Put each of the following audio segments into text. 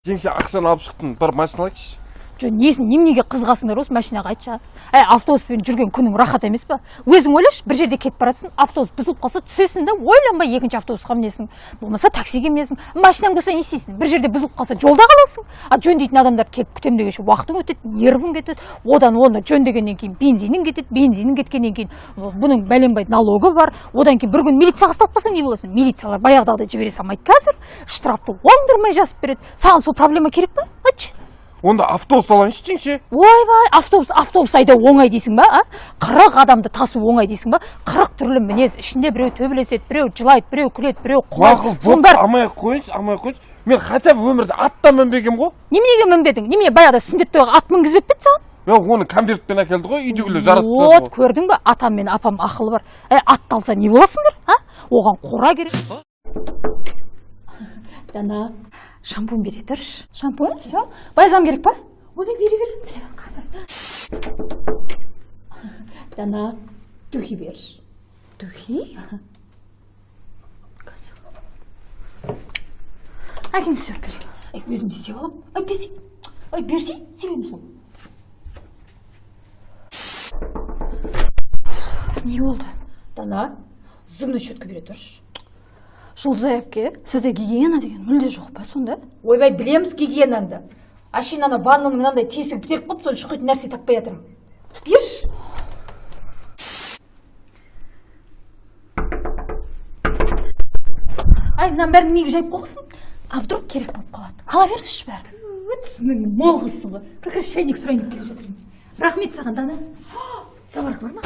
Жеңше ақшаны алып шықтың, бір машина алайықшы. Жоқ, несін, неменеге қызғасыңдар осы машинаға айтшы. Автобуспен жүрген күнің рахат емес па? Өзің ойлашы, бір жерде кетіп барасың, автобус бұзылып қалса түсесің да, ойланбай екінші автобусқа мінесің. Болмаса таксиге мінесің. Машинаң болса не істейсің? Bir жерде бұзылып қалса жолда қаласың. Жөндейтін адамдар келіп күтем дегенше уақытың өтеді, нервің кетеді. Одан оны жөндегеннен кейін бензинің кетеді, бензинің кеткеннен кейін бұның бәленбай налогы бар. Одан кейін бір күн милицияға ұсталып қалсаң не боласың? Милициялар баяғыдағыдай жібере салмайды қазір. Штрафты оңдырмай жазып береді. Саған сол проблема керек па? Айтшы. Онда автобус алайыншы жеңше. Ойбай, автобус айдау оңай дейсің ба? 40 адамды тасу оңай дейсің ба? 40 түрлі мінез, ішінде біреу төбелеседі, біреу жылайды, біреу күледі, біреу құлайды. Мақұл, алмай қойыншы. Мен хотя бы өмірде аттан мінбегем ғой. Неменеге мінбедің? Немене баяғыда сүндет тойға ат мінгізбеп пе саған? Оны конвертпен әкелді ғой, үйдегілер жаратып тастады. Вот, көрдің ба? Атам мен апам ақылы бар. Атты алса не боласыңдар? Оған қора керек. Дана, шампунь бере тұршы. Шампунь? Все? Байзам керек па? Оны бере бер. Все, қадырды. Дана, духи бер. Духи? Әкең сүйіп бере. Өзім істеп алам. Берсе, себебім сол. Не болды? Дана, зубный щетка бере тұршы. Жұлдызай әпке, сізде гигиена деген мүлде жоқ па сонда? Ойбай, білеміз гигиенаңды. Ашинаны ваннаның мынандай тесік бітеріп қойып, соны шұқитын нәрсе таппай жатырмын. Берші. Мынаның бәрін неге жайып қоқсын? А вдруг керек болып қалады? Ала бергізші бәрін. Сіздің мол қызсың ғой. Как раз шайник сұрайын келе жатырмын. Рахмет саған, Дана. Заварка бар ма?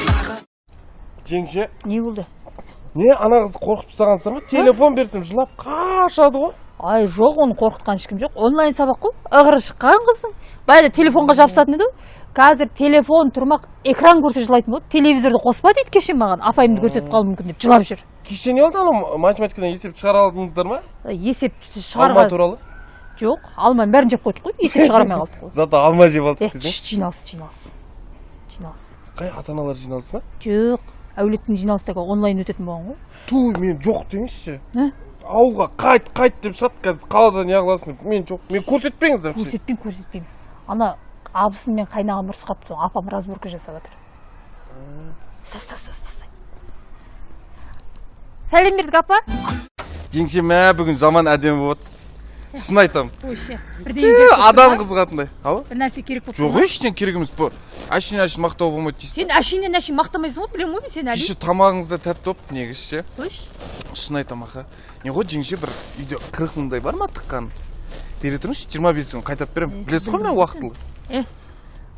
Жеңше. Не болды? Не, ана қызды қорқытып тастағансың ба? Телефон берсем жылап қашады ғой. Жоқ, оны қорқытқан ешкім жоқ. Онлайн сабақ қой. Ығыры шыққан қызың. Баяғыда телефонға жабысатын еді. Қазір телефон тұрмақ, экран көрсе жылайтын болды. Телевизорды қоспа дейді кеше маған. Апайымды көрсетіп қалуы мүмкін деп жылап жүр. Кеше не болды анау математикадан есеп шығара алдыңыздар ма? Есеп шығарға. Алма туралы? Жоқ, алманың бәрін жеп қойдық қой. Есеп шығармай қалдық қой. Зато алма жеп алдық десең. Жиналыс. Қай ата-аналар жиналысы ма? Жоқ, әулеттің жиналыстағы онлайн өтетін болған ғой. Туй, мен жоқ деңізші. Ауылға қайт деп шығады қазір, қаладан неғыласың деп. Мен жоқ, мен көрсетпеңіздер. Көрсетпеймін. Ана абысын мен қайнаған ұрысқап соң апам разборка жасап жатыр. Сәлем бердік апа. Жеңше, бүгін жаман әдемі болыпсыз. Шын айтам. Адам қызғатындай. Бір нәрсе керек болып. Жоқ, ештен керек емес бұл. Әшейін мақтау болмайды дейсің. Сен әшейінен мақтамайсың ғой, білем ғой сен әлі. Кеше тамағыңызда тәтті болып, негізше. Қойшы. Шын айтам аха. Не ғой, жеңше бір үйде 40 мыңдай бар ма тыққан? Бере тұрыңызшы, 25 күн қайтарып берем. Білесіз ғой мен уақытылы.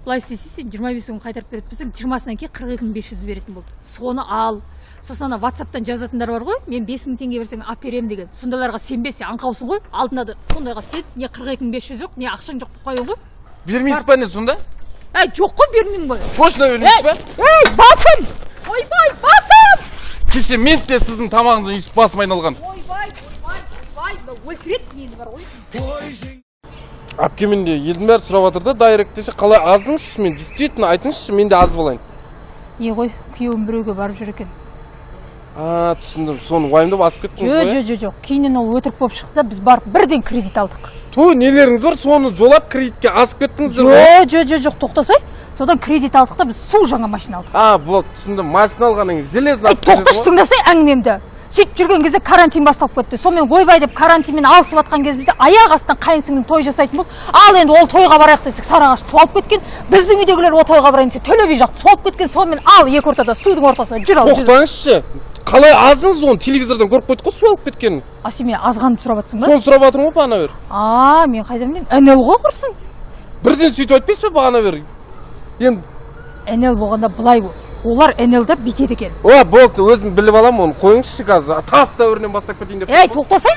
Былай істесе сен 25 күн қайтарып беретін болсаң, 20-сынан кейін 42.500 беретін болды. Соны ал. Сосын WhatsApp-тан жазатындар бар ғой, мен 5.000 теңге берсең ап берем деген. Сондайларға сенбесе аңқаусың ғой. Алдында да сондайға сен не 42.500 жоқ, не ақшаң жоқ деп қойын ғой. Бермейсіз ба не сонда? Жоқ қой, бермеймін ғой. Точно бермейсіз ба? Басым! Ойбай, басым! Кеше мен де сіздің тамағыңыздан иісіп басым айналған. Ойбай, өлтіреді нені бар ғой. Әпкемен де елдің бәрі сұрап жатыр да, дайректесе қалай аздыңызшы, мен действительно айтыңызшы, мен де аз болайын. Не ғой, күйеуім біреуге барып жүр екен. Түсіндім, соны уайымдап асып кеттіңіз ғой? Жоқ, кейіннен ол өтірік болып шықты да, біз барып бірден кредит алдық. Нелеріңіз бар, соны жолап кредитке асып кеттіңіздер ғой? Жоқ, тоқтасай. Содан кредит алдық та, біз су жаңа машина алдық. Болды, түсіндім, машина алғаннан кейін железно асып кеттіңіз ғой? Тоқташы, тыңдасай әңгімемді. Сөйтіп жүрген кезде карантин басталып кетті. Сонымен ойбай деп карантинмен алысып жатқан кезімізде аяқ астынан қайынсіңлім той жасайтын болды. Ал енді ол тойға барайық десек Сарыағаш суалып кеткен. Біздің үйдегілер ол тойға барайын десе Төле би жақты суалып кеткен. Сонымен ал екі ортада судың ортасына жүр ал. Тоқтаңызшы. Қалай аздыңыз оны телевизордан көріп қойдық қой суалып кеткенін. Сен мен азғанып сұрап жатсың ба? Соны сұрап жатырмын ғой бағана бері. Мен қайдан білемін? НЛ ғой құрсын. Бірден сөйтіп айтпайсыз ба бағана бері? Енді НЛ болғанда былай бол. Олар НЛ-ді битеді екен. Болды, өзім біліп алам оны. Қойыңызшы қазір. Тас дәуірінен бастап кетейін деп. Тоқтасай.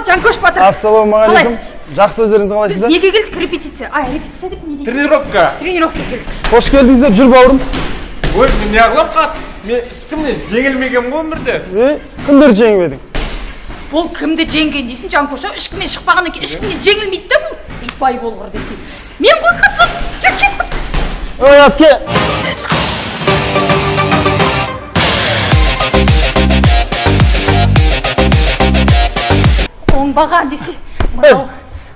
Жанкөш батыр. Ассалаумағалейкум. Жақсы, өздеріңіз қалайсыздар? Біз неге келдік? Репетиция. Репетиция деп не дейді? Тренировка келдік. Қош келдіңіздер, жүр бауырым. Мен неғылап қатысып? Мен ешкімнен жеңілмеген ғой өмірде. Кімдер жеңбедің? Бұл кімді жеңген дейсің, Жанкөш? Ешкіммен шықпағаннан кейін ешкімнен жеңілмейді да бұл. Итбай болғыр десең. Мен ғой қатысып, жүр кеттік. Әпке. Оңбаған десе,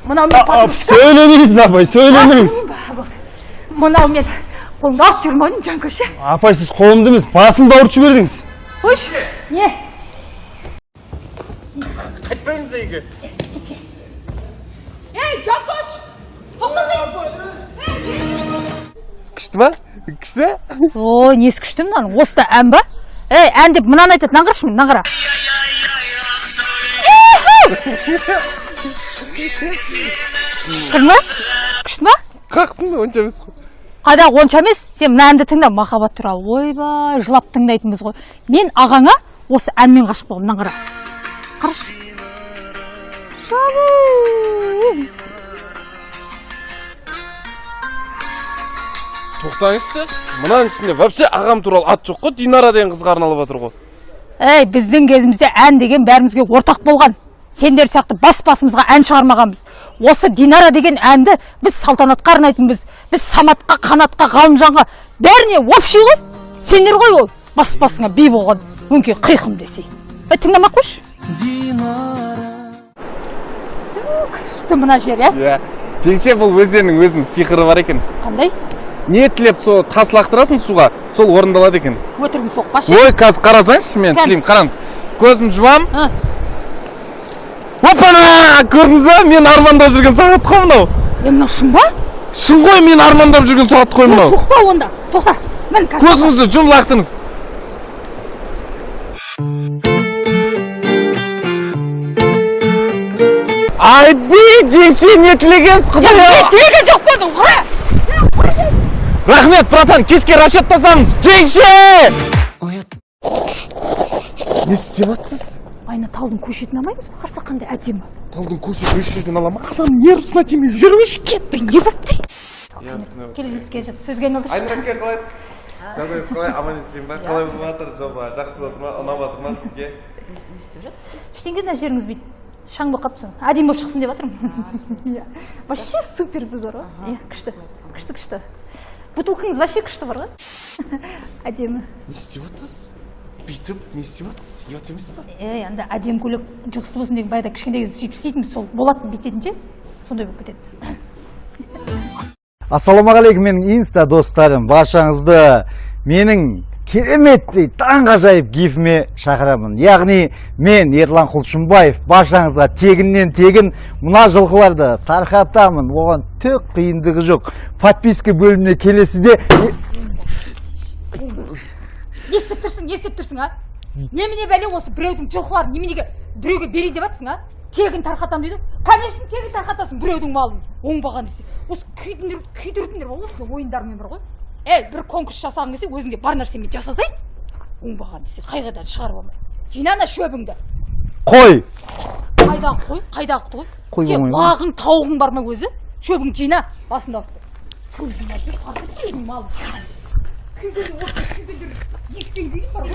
мынаумен Söylемеңіз апай, сөйлемеңіз. мынаумен қолыңды алып жүрмейін жанкөше. Апай, сіз қолымды емес, басымды ауыртып жібердіңіз. қойшы не Қайтпаймыз үйге. ей жанкөш Күшті ма? Күшті? о несі күшті мынаның осы да ән ба ей ән деп мынаны айтады мынаған қарашы мынаған қара күшті ма күшті ма Қақтың онша емес қой. қайда онша емес сен мына әнді тыңда махаббат туралы ойбай жылап тыңдайтынбыз ғой мен ағаңа осы әнмен ғашық болдым мынаны қара қарашы Тоқтаңызшы. Мұнаның ішінде вообще ағам туралы ат жоқ қой. Динара деген қызға арналып отыр ғой. ей біздің кезімізде ән деген бәрімізге ортақ болған сендер сияқты бас-басымызға ән шығармағанбыз осы Динара деген әнді біз салтанатқа арнайтынбыз біз Саматқа, Қанатқа, Ғалымжанға бәріне общий ғой сендер ғой ол бас-басыңа би болған өңкей қиқым десей тыңдамақ қойшы күшті мына жер Иә. Жеңше бұл өзеннің өзінің сиқыры бар екен. қандай Не тілеп сол тас лақтырасың суға, сол орындалады екен. өтірігін соқпашы Ой, қазір қарасаңшы, мен тілеймін, қараңыз. Көзім жұмам. Опана! Көрдіңіз ба? Мен армандап жүрген сағат қой мынау. мынау шын ба Шын ғой, мен армандап жүрген сағат қой мынау. тоқта онда тоқта мін қазір Көзіңізді жұм лақтыңыз. Айди, жеңше не тілегенсіз құдай. мен тілеген жоқ болдың қара Рахмет, братан, кешке расчеттасамыз. Жеңше! Не істеп жатсыз? айна талдың көшетін алмаймыз ба қарса қандай әдемі Талдың көшетін өш жерден ала ма? Адам нервысына тимей жүрмеш. кетті не бопты Ясно. келе жатыр сөзге айналдыршы Айнұр қалайсыз? Жағдайыңыз қалай? Аман есен ба? Қалай болып жатыр жоба? Жақсы болып ма? Ұнап жатыр ма сізге? ештеңе мына жеріңіз бүйтіп шаң болып қалыпсың әдемі болып шықсын деп жатырмын иә вообще суперсіз бар ғой иә күшті бутылкаңыз вообще күшті бар ғой әдемі Не істеп жатсыз? Бүйтіп не істеп жатсыз? Ұят емес па? анда әдемі көйлек жұғысы болсын деген баяғыда кішкентай кезде сөйтіп істейтінбіз сол болатын бүйтетін ше сондай болып кетеді Ассалаумағалейкум менің инста достарым, баршаңызды менің кереметтей таңғажайып гифіме шақырамын. Яғни мен Ерлан Құлшынбаев баршаңызға тегіннен тегін мына жылқыларды тарқатамын. Оған түк қиындығы жоқ. Подписка бөліміне келесіде естіп тұрсың а немене бәле осы біреудің жылқыларын неменеге біреуге берейін деп жатсың а тегін тарқатам дейді конечно тегін тарқатасың біреудің малын оңбаған десе осы күйдіретіндер бар осындай ойындармен бар ғой бір конкурс жасағың келсе өзіңде бар нәрсемен жасасай оңбаған десе қайғыдан шығарып алмай жина ана шөбіңді қой. қайдағы құты Қой сен болмай ма? бағың тауығың бар ма өзі шөбіңді жина басында мал күйгендер естен күйіп бар ғой